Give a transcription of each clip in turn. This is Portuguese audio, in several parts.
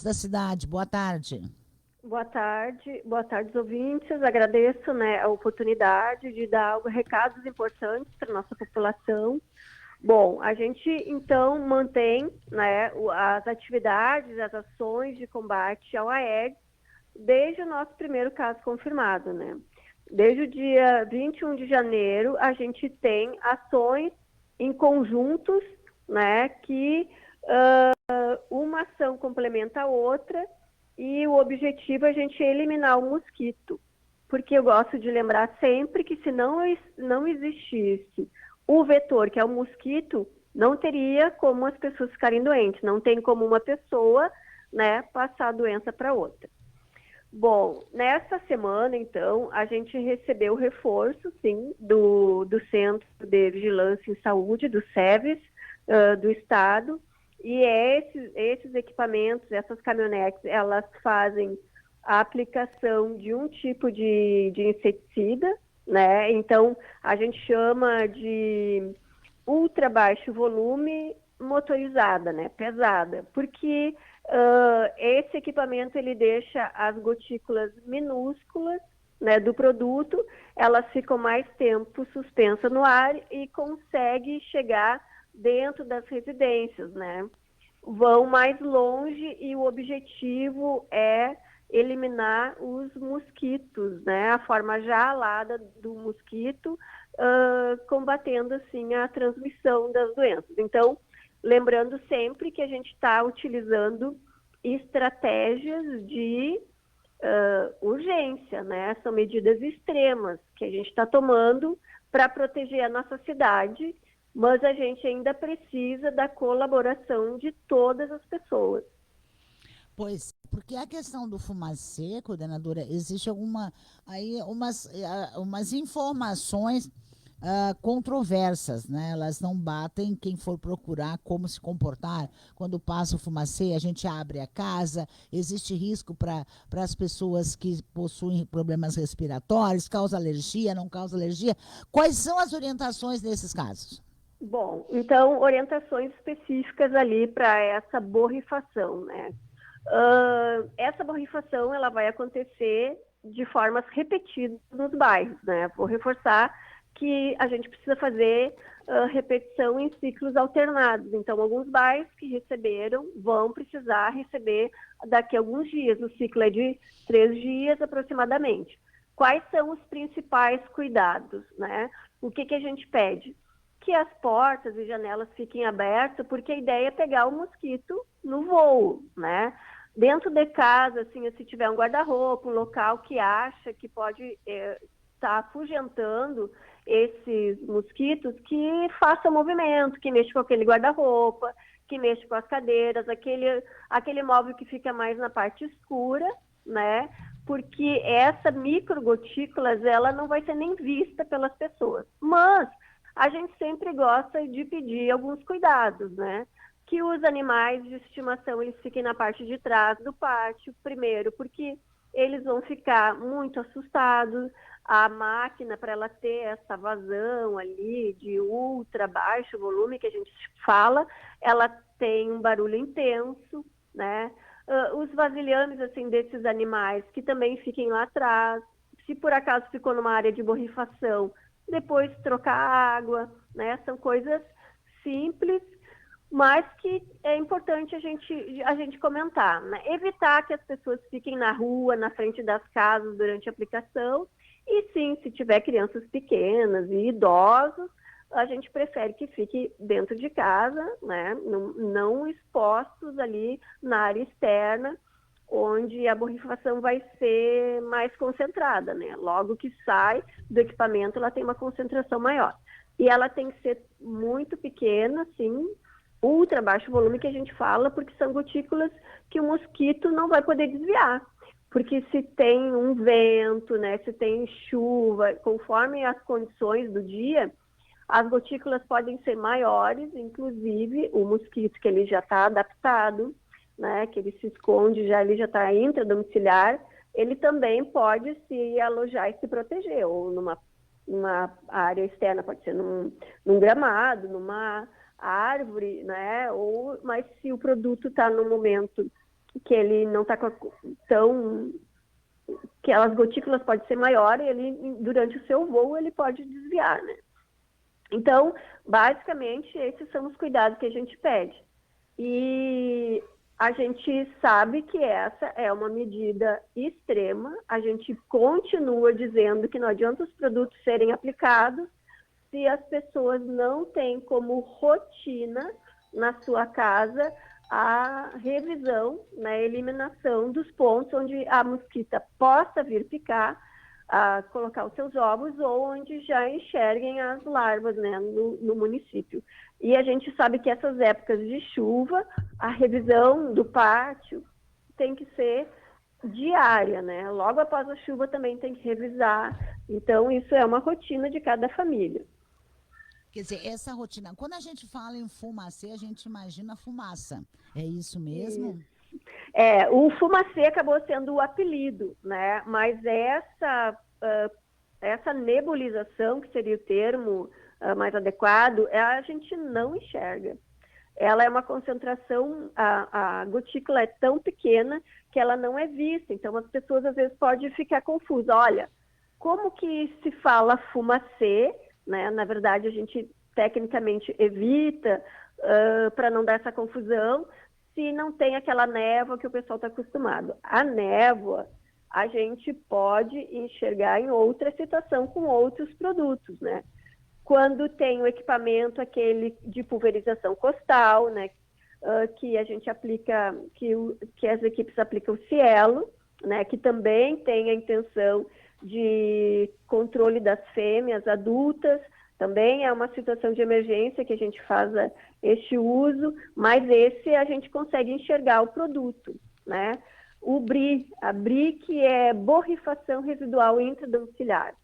da cidade. Boa tarde. Boa tarde, os ouvintes. Agradeço, né, a oportunidade de dar recados importantes para a nossa população. Bom, a gente então mantém, né, as atividades, as ações de combate ao Aedes desde o nosso primeiro caso confirmado, né? Desde o dia 21 de janeiro, a gente tem ações em conjuntos, né, que uma ação complementa a outra e o objetivo é a gente eliminar o mosquito. Porque eu gosto de lembrar sempre que se não existisse o vetor, que é o mosquito, não teria como as pessoas ficarem doentes, não tem como uma pessoa, né, passar a doença para outra. Bom, nessa semana, então, a gente recebeu reforço, sim, do Centro de Vigilância em Saúde, do SEVES, do Estado, e esses equipamentos, essas caminhonetes, elas fazem a aplicação de um tipo de inseticida, né? Então, a gente chama de ultra baixo volume motorizada, né? Pesada, porque esse equipamento ele deixa as gotículas minúsculas, né, do produto, elas ficam mais tempo suspensas no ar e consegue chegar dentro das residências, né? Vão mais longe e o objetivo é eliminar os mosquitos, né? A forma já alada do mosquito, combatendo assim a transmissão das doenças. Então, lembrando sempre que a gente está utilizando estratégias de urgência, né? São medidas extremas que a gente está tomando para proteger a nossa cidade, mas a gente ainda precisa da colaboração de todas as pessoas. Pois, porque a questão do fumacê, coordenadora, existe umas informações controversas, né? Elas não batem quem for procurar como se comportar quando passa o fumacê, a gente abre a casa, existe risco para as pessoas que possuem problemas respiratórios, causa alergia, não causa alergia. Quais são as orientações nesses casos? Bom, então, orientações específicas ali para essa borrifação, né? Essa borrifação ela vai acontecer de formas repetidas nos bairros, né? Vou reforçar que a gente precisa fazer repetição em ciclos alternados. Então, alguns bairros que receberam vão precisar receber daqui a alguns dias. O ciclo é de 3 dias aproximadamente. Quais são os principais cuidados, né? O que a gente pede? Que as portas e janelas fiquem abertas, porque a ideia é pegar o mosquito no voo, né? Dentro de casa, assim, se tiver um guarda-roupa, um local que acha que pode estar afugentando esses mosquitos, que faça movimento, que mexa com aquele guarda-roupa, que mexa com as cadeiras, aquele móvel que fica mais na parte escura, né? Porque essa microgotículas, ela não vai ser nem vista pelas pessoas. Mas a gente sempre gosta de pedir alguns cuidados, né? Que os animais de estimação eles fiquem na parte de trás do pátio, primeiro, porque eles vão ficar muito assustados. A máquina, para ela ter essa vazão ali de ultra baixo volume que a gente fala, ela tem um barulho intenso, né? Os vasilhames, assim, desses animais que também fiquem lá atrás. Se por acaso ficou numa área de borrifação, depois trocar água, né? São coisas simples, mas que é importante a gente comentar, né? Evitar que as pessoas fiquem na rua, na frente das casas durante a aplicação, e sim, se tiver crianças pequenas e idosos, a gente prefere que fique dentro de casa, né? Não expostos ali na área externa, onde a borrifação vai ser mais concentrada, né? Logo que sai do equipamento, ela tem uma concentração maior. E ela tem que ser muito pequena, assim, ultra baixo volume que a gente fala, porque são gotículas que o mosquito não vai poder desviar. Porque se tem um vento, né, se tem chuva, conforme as condições do dia, as gotículas podem ser maiores, inclusive o mosquito que ele já está adaptado, né, que ele se esconde, ele já está intradomiciliar, ele também pode se alojar e se proteger, ou numa área externa, pode ser num gramado, numa árvore, né, mas se o produto está no momento que ele não está tão... que as gotículas podem ser maiores, ele, durante o seu voo, ele pode desviar, né? Então, basicamente, esses são os cuidados que a gente pede. E a gente sabe que essa é uma medida extrema, a gente continua dizendo que não adianta os produtos serem aplicados se as pessoas não têm como rotina na sua casa a revisão, né, eliminação dos pontos onde a mosquita possa vir picar, colocar os seus ovos ou onde já enxerguem as larvas, né, no município. E a gente sabe que essas épocas de chuva, a revisão do pátio tem que ser diária, né? Logo após a chuva também tem que revisar. Então, isso é uma rotina de cada família. Quer dizer, essa rotina, quando a gente fala em fumacê, a gente imagina fumaça. É isso mesmo? O fumacê acabou sendo o apelido, né? Mas essa nebulização, que seria o termo mais adequado, a gente não enxerga. Ela é uma concentração, a gotícula é tão pequena que ela não é vista. Então, as pessoas às vezes podem ficar confusas. Olha, como que se fala fumacê, né? Na verdade, a gente tecnicamente evita para não dar essa confusão, se não tem aquela névoa que o pessoal está acostumado. A névoa a gente pode enxergar em outra situação com outros produtos, né? Quando tem o equipamento aquele de pulverização costal, né? Que a gente aplica, que as equipes aplicam o Cielo, né? Que também tem a intenção de controle das fêmeas adultas. Também é uma situação de emergência que a gente faz este uso, mas esse a gente consegue enxergar o produto, né? A BRI, que é borrifação residual intradomiciliar.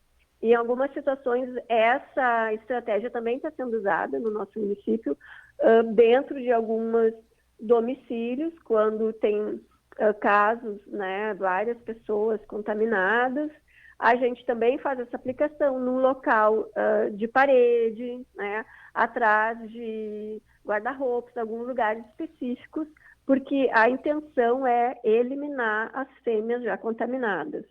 Em algumas situações, essa estratégia também está sendo usada no nosso município, dentro de alguns domicílios, quando tem casos, né, várias pessoas contaminadas. A gente também faz essa aplicação no local de parede, né, atrás de guarda-roupas, alguns lugares específicos, porque a intenção é eliminar as fêmeas já contaminadas.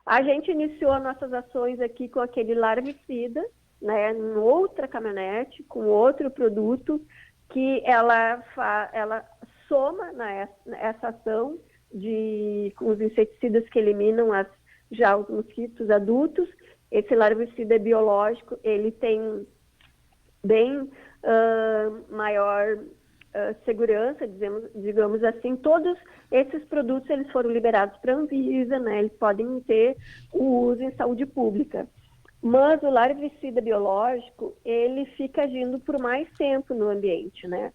A gente iniciou nossas ações aqui com aquele larvicida, né, em outra caminhonete, com outro produto, que ela soma essa ação com os inseticidas que eliminam já os mosquitos adultos. Esse larvicida é biológico, ele tem bem maior segurança, digamos assim. Todos esses produtos eles foram liberados para a Anvisa, né? Eles podem ter o uso em saúde pública. Mas o larvicida biológico, ele fica agindo por mais tempo no ambiente, né?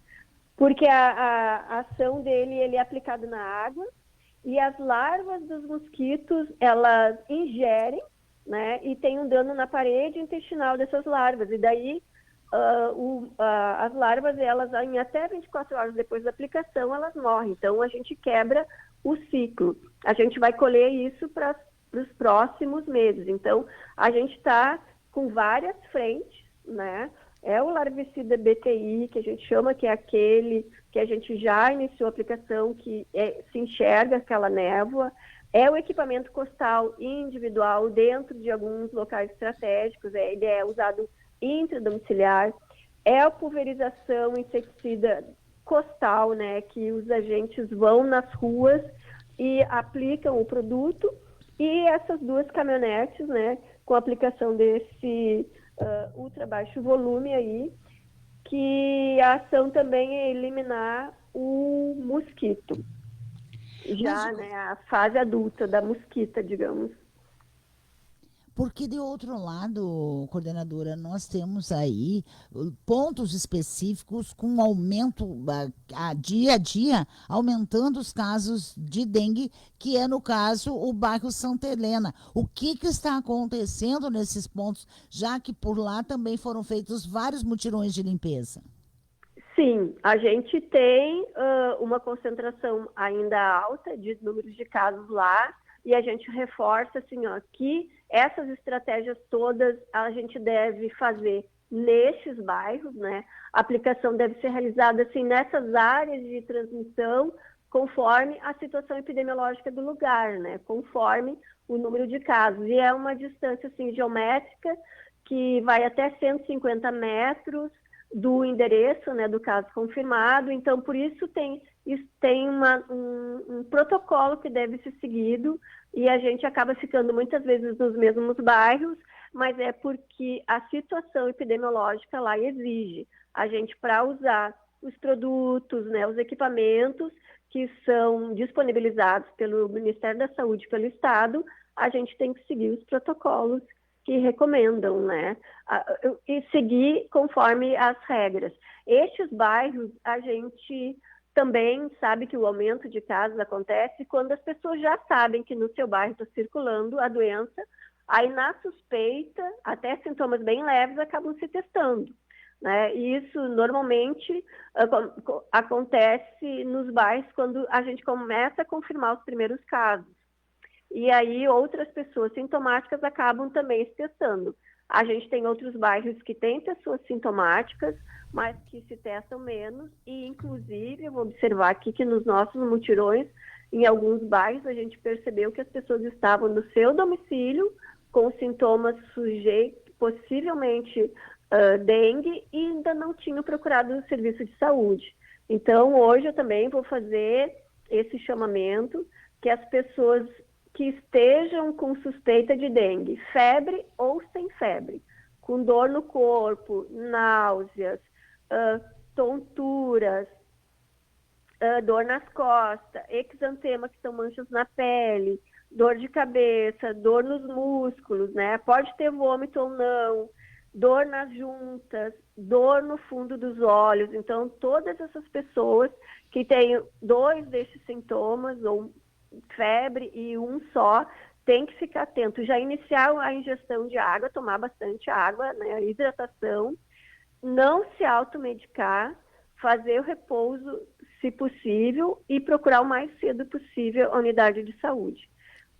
Porque a ação dele, ele é aplicado na água, e as larvas dos mosquitos, elas ingerem, né? E tem um dano na parede intestinal dessas larvas. E daí, as larvas, elas, em até 24 horas depois da aplicação, elas morrem. Então, a gente quebra o ciclo. A gente vai colher isso para os próximos meses. Então, a gente está com várias frentes, né? É o larvicida BTI, que a gente chama, que é aquele que a gente já iniciou a aplicação, que se enxerga aquela névoa. É o equipamento costal individual dentro de alguns locais estratégicos, ele é usado intradomiciliar. É a pulverização inseticida costal, né, que os agentes vão nas ruas e aplicam o produto. E essas duas caminhonetes, né, com a aplicação desse ultra baixo volume aí, que a ação também é eliminar o mosquito. Já, né, a fase adulta da mosquita, digamos. Porque, de outro lado, coordenadora, nós temos aí pontos específicos com aumento dia a dia, aumentando os casos de dengue, que é, no caso, o bairro Santa Helena. O que está acontecendo nesses pontos, já que por lá também foram feitos vários mutirões de limpeza? Sim, a gente tem uma concentração ainda alta de números de casos lá, e a gente reforça assim, ó, que essas estratégias todas a gente deve fazer nestes bairros, né? A aplicação deve ser realizada assim nessas áreas de transmissão conforme a situação epidemiológica do lugar, né? Conforme o número de casos. E é uma distância assim, geométrica que vai até 150 metros do endereço, né, do caso confirmado. Então, por isso tem um protocolo que deve ser seguido e a gente acaba ficando muitas vezes nos mesmos bairros, mas é porque a situação epidemiológica lá exige a gente para usar os produtos, né, os equipamentos que são disponibilizados pelo Ministério da Saúde, pelo Estado, a gente tem que seguir os protocolos que recomendam, né? E seguir conforme as regras. Estes bairros, a gente também sabe que o aumento de casos acontece quando as pessoas já sabem que no seu bairro está circulando a doença, aí na suspeita, até sintomas bem leves, acabam se testando, né? E isso normalmente acontece nos bairros quando a gente começa a confirmar os primeiros casos. E aí outras pessoas sintomáticas acabam também se testando. A gente tem outros bairros que têm pessoas sintomáticas, mas que se testam menos. E, inclusive, eu vou observar aqui que nos nossos mutirões, em alguns bairros, a gente percebeu que as pessoas estavam no seu domicílio com sintomas sujeitos, possivelmente dengue, e ainda não tinham procurado o serviço de saúde. Então, hoje eu também vou fazer esse chamamento que as pessoas que estejam com suspeita de dengue, febre ou sem febre, com dor no corpo, náuseas, tonturas, dor nas costas, exantema, que são manchas na pele, dor de cabeça, dor nos músculos, né? Pode ter vômito ou não, dor nas juntas, dor no fundo dos olhos. Então, todas essas pessoas que têm 2 desses sintomas, ou febre e um só, tem que ficar atento. Já iniciar a ingestão de água, tomar bastante água, né, a hidratação, não se automedicar, fazer o repouso, se possível, e procurar o mais cedo possível a unidade de saúde.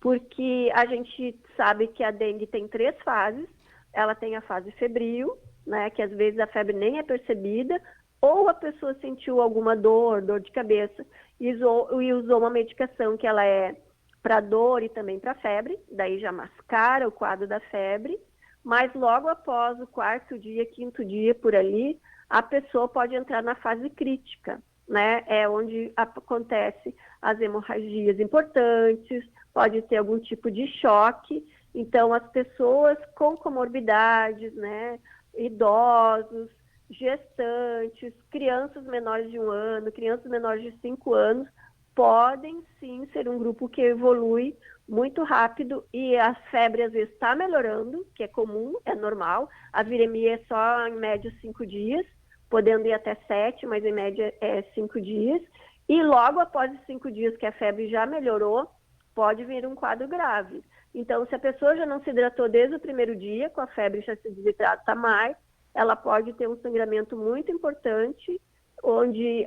Porque a gente sabe que a dengue tem 3 fases. Ela tem a fase febril, né, que às vezes a febre nem é percebida, ou a pessoa sentiu alguma dor de cabeça, e usou uma medicação que ela é para dor e também para febre, daí já mascara o quadro da febre, mas logo após o 4º dia, 5º dia, por ali, a pessoa pode entrar na fase crítica, né? É onde acontece as hemorragias importantes, pode ter algum tipo de choque. Então, as pessoas com comorbidades, né, idosos, gestantes, crianças menores de 1 ano, crianças menores de 5 anos, podem sim ser um grupo que evolui muito rápido, e a febre às vezes está melhorando, que é comum, é normal. A viremia é só em média 5 dias, podendo ir até 7, mas em média é 5 dias. E logo após os 5 dias que a febre já melhorou, pode vir um quadro grave. Então, se a pessoa já não se hidratou desde o primeiro dia, com a febre já se desidrata mais, ela pode ter um sangramento muito importante, onde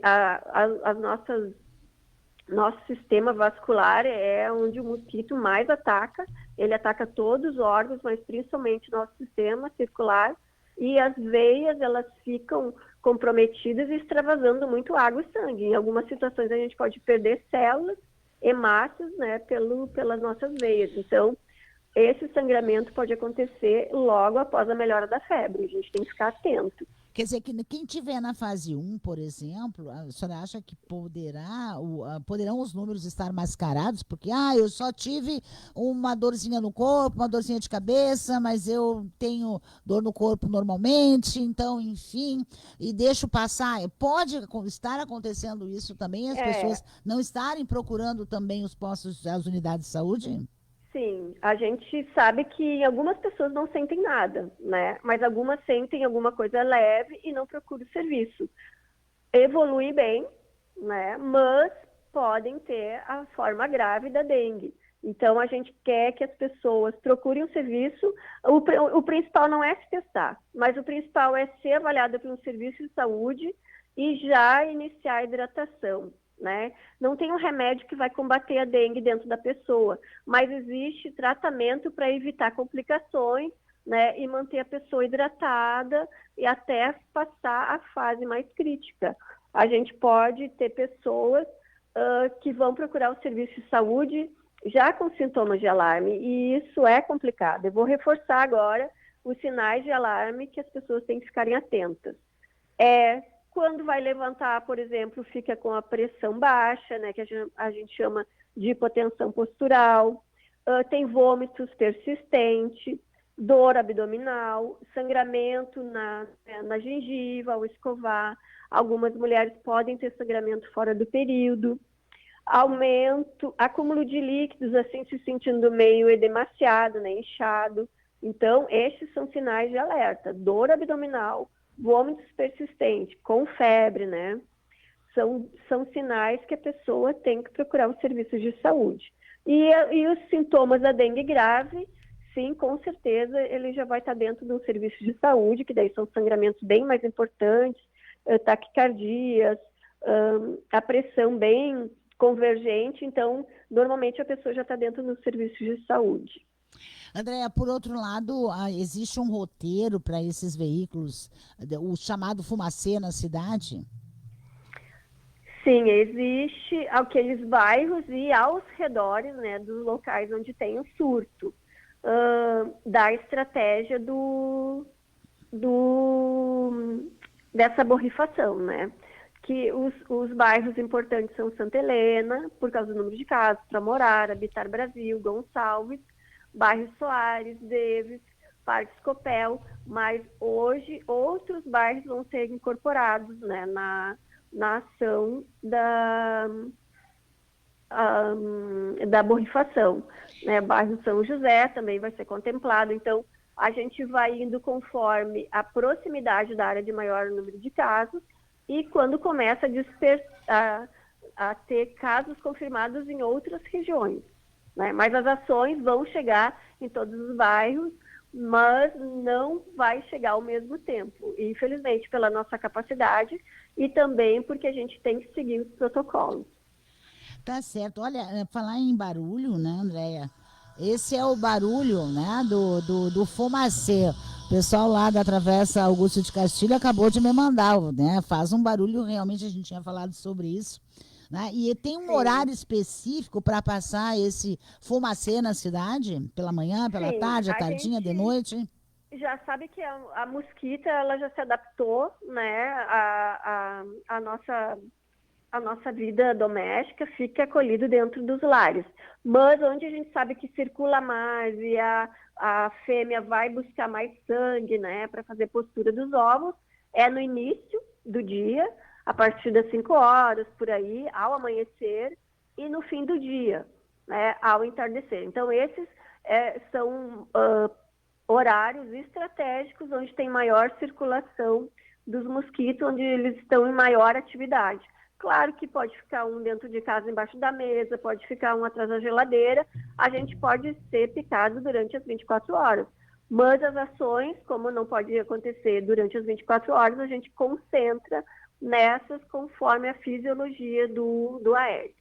nosso sistema vascular é onde o mosquito mais ataca. Ele ataca todos os órgãos, mas principalmente nosso sistema circular, e as veias, elas ficam comprometidas e extravasando muito água e sangue. Em algumas situações a gente pode perder células, hemácias, né, pelas nossas veias. Então, esse sangramento pode acontecer logo após a melhora da febre. A gente tem que ficar atento. Quer dizer, que quem tiver na fase 1, por exemplo, a senhora acha que poderão os números estar mascarados? Porque, eu só tive uma dorzinha no corpo, uma dorzinha de cabeça, mas eu tenho dor no corpo normalmente, então, enfim, e deixo passar. Pode estar acontecendo isso também, as pessoas não estarem procurando também os postos, as unidades de saúde? Sim, a gente sabe que algumas pessoas não sentem nada, né? Mas algumas sentem alguma coisa leve e não procuram o serviço. Evolui bem, né? Mas podem ter a forma grave da dengue. Então, a gente quer que as pessoas procurem o serviço. O principal não é se testar, mas o principal é ser avaliada por um serviço de saúde e já iniciar a hidratação, né? Não tem um remédio que vai combater a dengue dentro da pessoa, mas existe tratamento para evitar complicações, né? E manter a pessoa hidratada e até passar a fase mais crítica. A gente pode ter pessoas que vão procurar o serviço de saúde já com sintomas de alarme, e isso é complicado. Eu vou reforçar agora os sinais de alarme que as pessoas têm que ficarem atentas. Quando vai levantar, por exemplo, fica com a pressão baixa, né, que a gente chama de hipotensão postural, tem vômitos persistentes, dor abdominal, sangramento na gengiva ao escovar. Algumas mulheres podem ter sangramento fora do período, acúmulo de líquidos, assim, se sentindo meio edemaciado, né, inchado. Então, estes são sinais de alerta. Dor abdominal, vômitos persistentes, com febre, né? São sinais que a pessoa tem que procurar os serviços de saúde. E os sintomas da dengue grave, sim, com certeza, ele já vai estar dentro de um serviço de saúde, que daí são sangramentos bem mais importantes, taquicardias, a pressão bem convergente. Então, normalmente a pessoa já está dentro dos serviços de saúde. Andréa, por outro lado, existe um roteiro para esses veículos, o chamado fumacê na cidade? Sim, existe aqueles bairros e aos redores, né, dos locais onde tem o surto, da estratégia dessa borrifação, né? Que os bairros importantes são Santa Helena, por causa do número de casas, para morar, Habitar Brasil, Gonçalves, bairro Soares, Deves, Parque Escopel, mas hoje outros bairros vão ser incorporados, né, na ação da borrifação, né? Bairro São José também vai ser contemplado. Então, a gente vai indo conforme a proximidade da área de maior número de casos e quando começa a ter casos confirmados em outras regiões, né? Mas as ações vão chegar em todos os bairros, mas não vai chegar ao mesmo tempo, infelizmente, pela nossa capacidade e também porque a gente tem que seguir os protocolos. Tá certo. Olha, falar em barulho, né, Andréa? Esse é o barulho, né, do fumacê. O pessoal lá da Travessa Augusto de Castilho acabou de me mandar, né? Faz um barulho, realmente a gente tinha falado sobre isso. Né? E tem um horário específico para passar esse fumacê na cidade? Pela manhã, pela tarde, à tardinha, de noite? Já sabe que a mosquita, ela já se adaptou, né, a nossa vida doméstica, fica acolhido dentro dos lares. Mas onde a gente sabe que circula mais e a fêmea vai buscar mais sangue, né, para fazer postura dos ovos, é no início do dia, a partir das 5 horas, por aí, ao amanhecer, e no fim do dia, né, ao entardecer. Então, esses são horários estratégicos onde tem maior circulação dos mosquitos, onde eles estão em maior atividade. Claro que pode ficar um dentro de casa, embaixo da mesa, pode ficar um atrás da geladeira, a gente pode ser picado durante as 24 horas. Mas as ações, como não pode acontecer durante as 24 horas, a gente concentra nessas conforme a fisiologia do Aedes.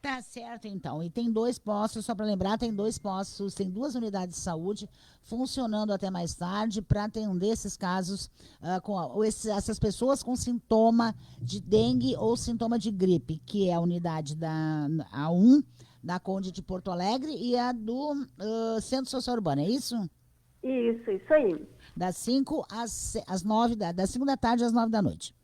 Tá certo, então. E tem 2 postos, só para lembrar, tem 2 postos, tem 2 unidades de saúde funcionando até mais tarde para atender esses casos, essas pessoas com sintoma de dengue ou sintoma de gripe, que é a unidade da A1, da Conde de Porto Alegre, e a do Centro Social Urbano, é isso? Isso aí. Das 5 às 9, das 5 da tarde às 9 da noite.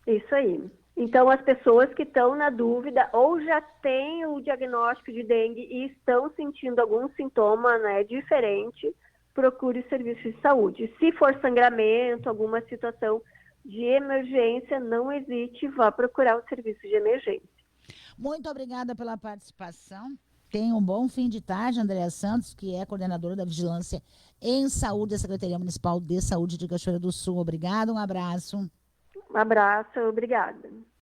Isso aí. Então, as pessoas que estão na dúvida ou já têm o diagnóstico de dengue e estão sentindo algum sintoma, né, diferente, procure o serviço de saúde. Se for sangramento, alguma situação de emergência, não hesite, vá procurar o serviço de emergência. Muito obrigada pela participação. Tenha um bom fim de tarde, Andréa Santos, que é coordenadora da Vigilância em Saúde da Secretaria Municipal de Saúde de Cachoeira do Sul. Obrigada, um abraço. Um abraço, obrigada.